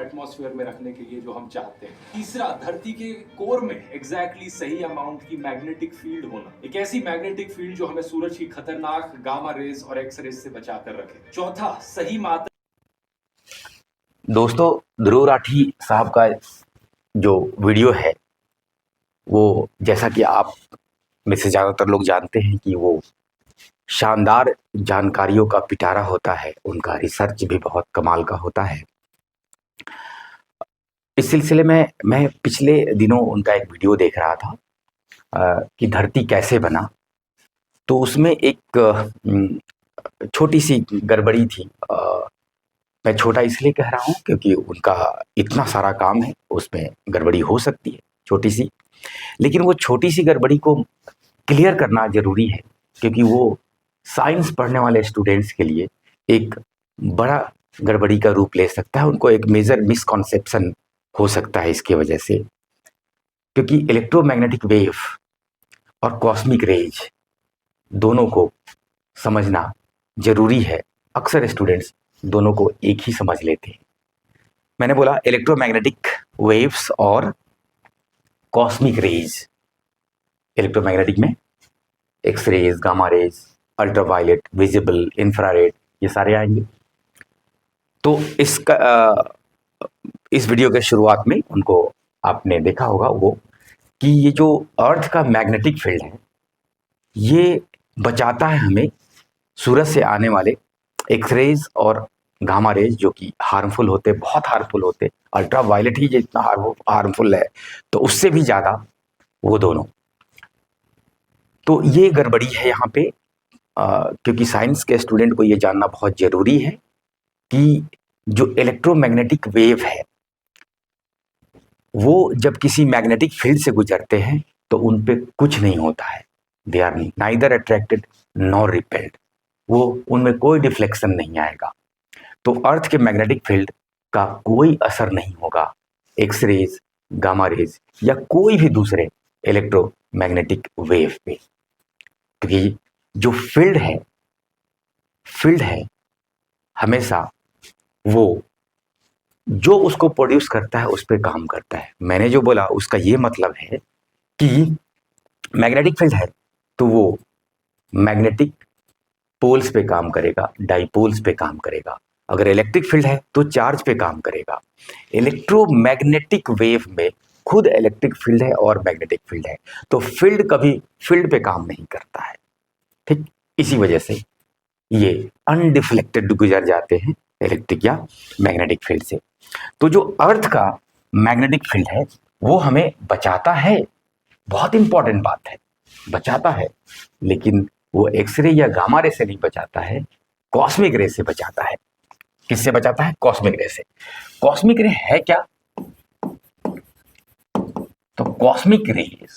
Atmosphere में रखने के लिए जो हम चाहते हैं। तीसरा, धरती के कोर में एग्जैक्टली सही अमाउंट की मैग्नेटिक फील्ड होना, एक ऐसी मैग्नेटिक फील्ड जो हमें सूरज की खतरनाक गामा रेज और एक्स रेज से बचा कर रखे। चौथा, सही मात्रा। दोस्तों, ध्रुव राठी साहब का जो वीडियो है वो, जैसा कि आप में से ज़्यादातर लोग जानते हैं कि वो शानदार जानकारियों का पिटारा होता है, उनका रिसर्च भी बहुत कमाल का होता है। इस सिलसिले में मैं पिछले दिनों उनका एक वीडियो देख रहा था कि धरती कैसे बना। तो उसमें एक छोटी सी गड़बड़ी थी। मैं छोटा इसलिए कह रहा हूँ क्योंकि उनका इतना सारा काम है, उसमें गड़बड़ी हो सकती है छोटी सी, लेकिन वो छोटी सी गड़बड़ी को क्लियर करना ज़रूरी है क्योंकि वो साइंस पढ़ने वाले स्टूडेंट्स के लिए एक बड़ा गड़बड़ी का रूप ले सकता है। उनको एक मेजर मिसकॉन्सेप्शन हो सकता है इसकी वजह से, क्योंकि इलेक्ट्रोमैग्नेटिक वेव और कॉस्मिक रेज दोनों को समझना ज़रूरी है। अक्सर स्टूडेंट्स दोनों को एक ही समझ लेते हैं। मैंने बोला इलेक्ट्रोमैग्नेटिक वेव्स और कॉस्मिक रेज। इलेक्ट्रोमैग्नेटिक में X rays, gamma rays, ultraviolet, visible, infrared, ये सारे आएंगे। तो इस वीडियो के शुरुआत में उनको आपने देखा होगा वो कि ये जो अर्थ का मैग्नेटिक फील्ड है ये बचाता है हमें सूरज से आने वाले एक्स रेज और गामा रेज, जो कि हार्मफुल होते, बहुत हार्मफुल होते। अल्ट्रावायलेट ही जितना हार्मफुल है तो उससे भी ज़्यादा वो दोनों। तो ये गड़बड़ी है यहाँ पे, क्योंकि साइंस के स्टूडेंट को ये जानना बहुत ज़रूरी है कि जो इलेक्ट्रोमैग्नेटिक वेव है वो जब किसी मैग्नेटिक फील्ड से गुजरते हैं तो उन पे कुछ नहीं होता है। They are neither attracted nor repelled, वो उनमें कोई डिफ्लेक्शन नहीं आएगा। तो अर्थ के मैग्नेटिक फील्ड का कोई असर नहीं होगा एक्स रेज, गामा रेज या कोई भी दूसरे इलेक्ट्रोमैग्नेटिक वेव पे, क्योंकि जो फील्ड है हमेशा वो जो उसको प्रोड्यूस करता है उस पर काम करता है। मैंने जो बोला उसका ये मतलब है कि मैग्नेटिक फील्ड है तो वो मैग्नेटिक पोल्स पे काम करेगा, डाइपोल्स पे काम करेगा। अगर इलेक्ट्रिक फील्ड है तो चार्ज पे काम करेगा। इलेक्ट्रोमैग्नेटिक वेव में खुद इलेक्ट्रिक फील्ड है और मैग्नेटिक फील्ड है, तो फील्ड कभी फील्ड पे काम नहीं करता है। ठीक इसी वजह से ये अनडिफ्लेक्टेड गुजर जाते हैं इलेक्ट्रिक या मैग्नेटिक फील्ड से। तो जो अर्थ का मैग्नेटिक फील्ड है वो हमें बचाता है, बहुत इंपॉर्टेंट बात है, बचाता है, लेकिन वो एक्सरे या गामा रे से नहीं बचाता है, कॉस्मिक रे से बचाता है। किससे बचाता है? कॉस्मिक रे से। कॉस्मिक रे है क्या? तो कॉस्मिक रेज,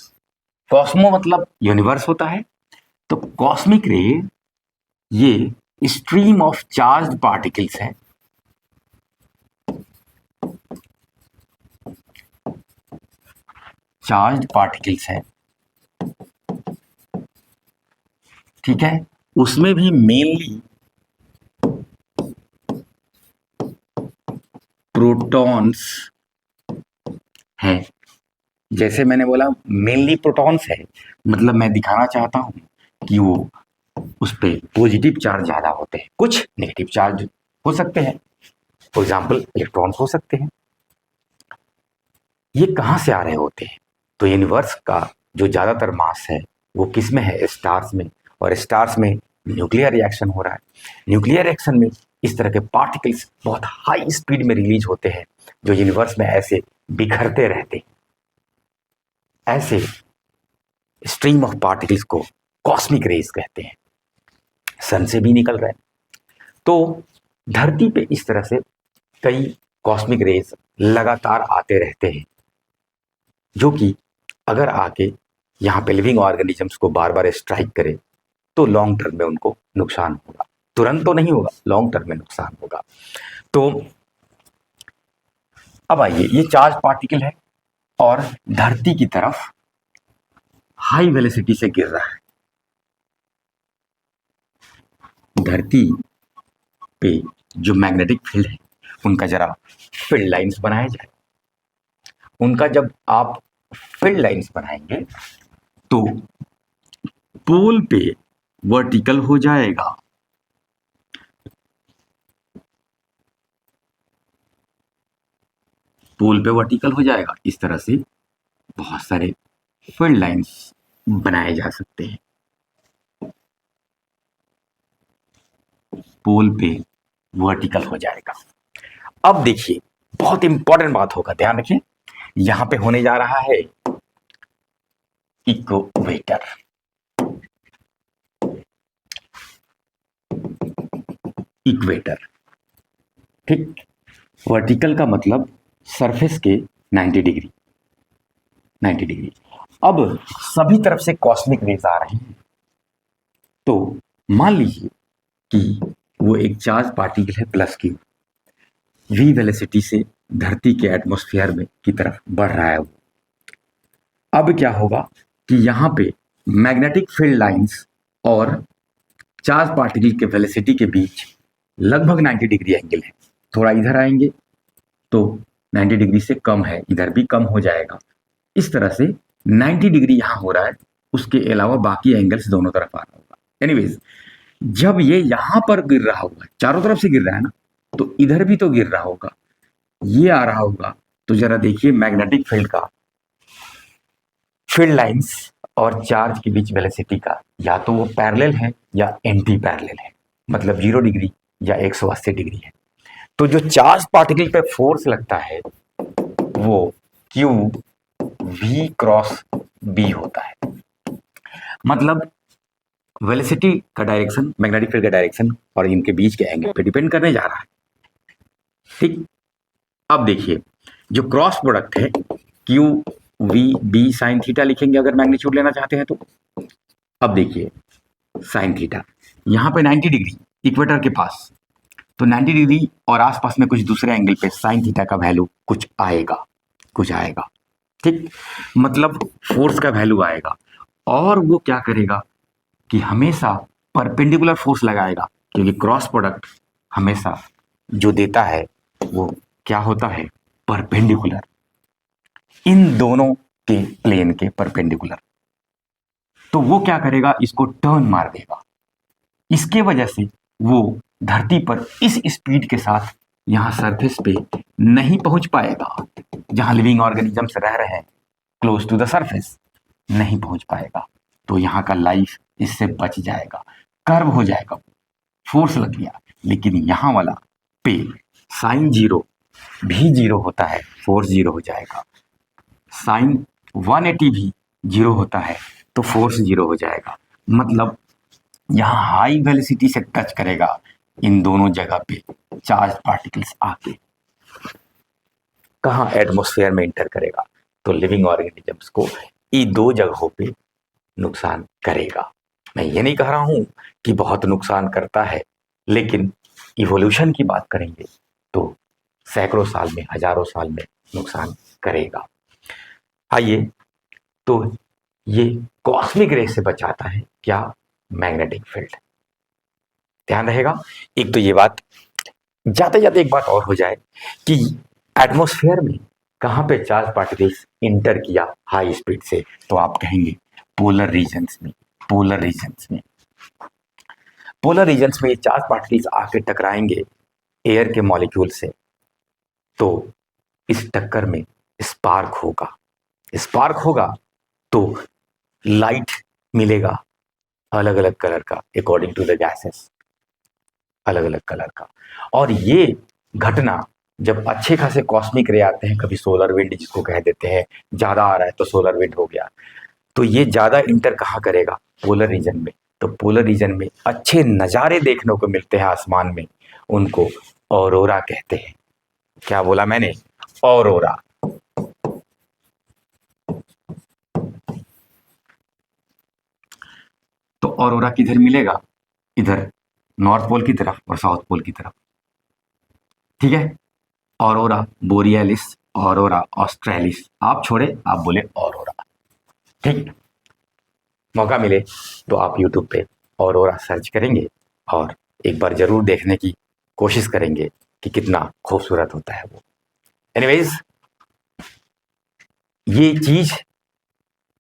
कॉस्मो मतलब यूनिवर्स होता है, तो कॉस्मिक रे ये स्ट्रीम ऑफ चार्ज पार्टिकल्स है। चार्ज पार्टिकल्स है, ठीक है। उसमें भी मेनली प्रोटॉन्स हैं। जैसे मैंने बोला मेनली प्रोटॉन्स है, मतलब मैं दिखाना चाहता हूं कि वो उस पर पॉजिटिव चार्ज ज़्यादा होते हैं, कुछ नेगेटिव चार्ज हो सकते हैं, फॉर एग्जाम्पल इलेक्ट्रॉन्स हो सकते हैं। ये कहाँ से आ रहे होते हैं? तो यूनिवर्स का जो ज़्यादातर मास है वो किस में है? स्टार्स में। और स्टार्स में न्यूक्लियर रिएक्शन हो रहा है। न्यूक्लियर रिएक्शन में इस तरह के पार्टिकल्स बहुत हाई स्पीड में रिलीज होते हैं जो यूनिवर्स में ऐसे बिखरते रहते हैं। ऐसे स्ट्रीम ऑफ पार्टिकल्स को कॉस्मिक रेज कहते हैं। सन से भी निकल रहे हैं। तो धरती पे इस तरह से कई कॉस्मिक रेज लगातार आते रहते हैं, जो कि अगर आके यहाँ पे लिविंग ऑर्गेनिजम्स को बार बार स्ट्राइक करे तो लॉन्ग टर्म में उनको नुकसान होगा। तुरंत तो नहीं होगा, लॉन्ग टर्म में नुकसान होगा। तो अब आइए, ये चार्ज पार्टिकल है और धरती की तरफ हाई वेलोसिटी से गिर रहा है। धरती पे जो मैग्नेटिक फील्ड है उनका जरा फील्ड लाइंस बनाया जाए। उनका जब आप फील्ड लाइंस बनाएंगे तो पोल पे वर्टिकल हो जाएगा, पोल पे वर्टिकल हो जाएगा। इस तरह से बहुत सारे फील्ड लाइंस बनाए जा सकते हैं। पोल पे वर्टिकल हो जाएगा। अब देखिए बहुत इंपॉर्टेंट बात होगा, ध्यान रखिए, यहां पे होने जा रहा है इक्वेटर। इक्वेटर, ठीक। वर्टिकल का मतलब सरफेस के 90 डिग्री, 90 डिग्री। अब सभी तरफ से कॉस्मिक रेज आ रहे हैं, तो मान लीजिए कि वो एक चार्ज पार्टिकल है प्लस क्यू, वी वेलोसिटी से धरती के एटमॉस्फेयर में की तरफ बढ़ रहा है वो। अब क्या होगा कि यहाँ पे मैग्नेटिक फील्ड लाइंस और चार्ज पार्टिकल के वेलोसिटी के बीच लगभग 90 डिग्री एंगल है। थोड़ा इधर आएंगे तो 90 डिग्री से कम है, इधर भी कम हो जाएगा। इस तरह से 90 डिग्री यहाँ हो रहा है, उसके अलावा बाकी एंगल्स दोनों तरफ आ रहा होगा। एनीवेज, जब ये यहाँ पर गिर रहा होगा, चारों तरफ से गिर रहा है ना, तो इधर भी तो गिर रहा होगा, ये आ रहा होगा। तो जरा देखिए मैग्नेटिक फील्ड का, फील्ड लाइंस और चार्ज के बीच वेलोसिटी का या तो वो पैरेलल है या एंटी पैरेलल है, मतलब 0 डिग्री या 180 डिग्री है। तो जो चार्ज पार्टिकल पे फोर्स लगता है वो क्यू वी क्रॉस बी होता है। मतलब वेलोसिटी का डायरेक्शन, मैग्नेटिक फील्ड का डायरेक्शन और इनके बीच के एंगल पे डिपेंड करने जा रहा है, ठीक। अब देखिए जो क्रॉस प्रोडक्ट है q v B sine theta लिखेंगे अगर मैग्नीट्यूड लेना चाहते हैं तो। अब देखिए साइन थीटा यहाँ पे 90 डिग्री इक्वेटर के पास, तो 90 डिग्री और आसपास में कुछ दूसरे एंगल पे साइन थीटा का वैल्यू कुछ आएगा, कुछ आएगा, ठीक। मतलब फोर्स का वैल्यू आएगा और वो क्या करेगा कि हमेशा परपेंडिकुलर फोर्स लगाएगा, क्योंकि क्रॉस प्रोडक्ट हमेशा जो देता है वो क्या होता है, परपेंडिकुलर, इन दोनों के प्लेन के परपेंडिकुलर। तो वो क्या करेगा, इसको टर्न मार देगा। इसके वजह से वो धरती पर इस स्पीड के साथ यहां सरफेस पे नहीं पहुंच पाएगा, जहां लिविंग ऑर्गेनिजम्स रह रहे हैं क्लोज टू द सरफेस, नहीं पहुंच पाएगा। तो यहाँ का लाइफ इससे बच जाएगा, कर्व हो जाएगा, फोर्स लग गया। लेकिन यहाँ वाला पे साइन 0 भी 0 होता है, फोर्स 0 हो जाएगा। साइन 180 भी 0 होता है तो फोर्स 0 हो जाएगा। मतलब यहाँ हाई वेलोसिटी से टच करेगा इन दोनों जगह पे चार्ज पार्टिकल्स आके, कहाँ, एटमॉस्फेयर में इंटर करेगा, तो लिविंग ऑर्गेनिजम्स को ये दो जगहों पे नुकसान करेगा। मैं ये नहीं कह रहा हूं कि बहुत नुकसान करता है, लेकिन इवोल्यूशन की बात करेंगे तो सैकड़ों साल में, हजारों साल में नुकसान करेगा। आइए, तो ये कॉस्मिक रे से बचाता है क्या, मैग्नेटिक फील्ड। ध्यान रहेगा। एक तो ये बात, जाते जाते एक बात और हो जाए कि एटमॉस्फेयर में कहाँ पे चार्ज पार्टिकल्स इंटर किया हाई स्पीड से, तो आप कहेंगे पोलर रीजन्स में। पोलर रीजन्स में, पोलर रीजन्स में ये चार्ज पार्टिकल्स आके टकराएंगे एयर के मॉलिक्यूल से, तो इस टक्कर में स्पार्क होगा। स्पार्क होगा तो लाइट मिलेगा अलग अलग कलर का, अकॉर्डिंग टू द गैसेस, अलग अलग कलर का। और ये घटना जब अच्छे खासे कॉस्मिक रे आते हैं, कभी सोलर विंड जिसको कह देते हैं, ज्यादा आ रहा है तो सोलर विंड हो गया, तो ये ज्यादा इंटर कहाँ करेगा, पोलर रीजन में। तो पोलर रीजन में अच्छे नज़ारे देखने को मिलते हैं आसमान में, उनको ऑरोरा कहते हैं। क्या बोला मैंने, ऑरोरा। तो ऑरोरा किधर मिलेगा, इधर नॉर्थ पोल की तरफ और साउथ पोल की तरफ, ठीक है। ऑरोरा बोरियलिस, ऑरोरा ऑस्ट्रेलिस, आप छोड़े आप बोले ऑरोरा, ठीक। मौका मिले तो आप यूट्यूब पे ऑरोरा सर्च करेंगे और एक बार जरूर देखने की कोशिश करेंगे कि कितना खूबसूरत होता है वो। एनीवेज, ये चीज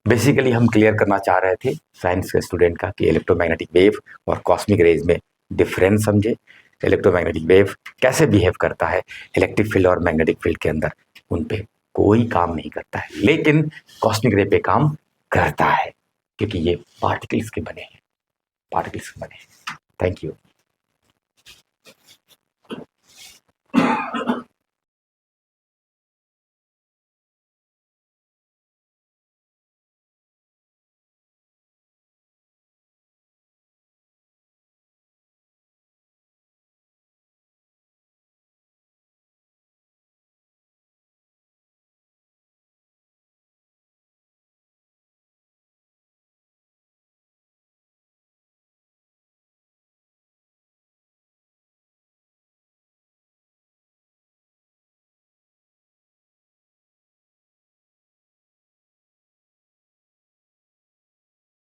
बेसिकली हम क्लियर करना चाह रहे थे साइंस के स्टूडेंट का कि इलेक्ट्रोमैग्नेटिक वेव और कॉस्मिक रेज में डिफरेंस समझे, इलेक्ट्रोमैग्नेटिक वेव कैसे बिहेव करता है इलेक्ट्रिक फील्ड और मैग्नेटिक फील्ड के अंदर, उन पे कोई काम नहीं करता है, लेकिन कॉस्मिक रे पे काम करता है क्योंकि ये पार्टिकल्स के बने हैं, पार्टिकल्स के बने हैं। Thank you.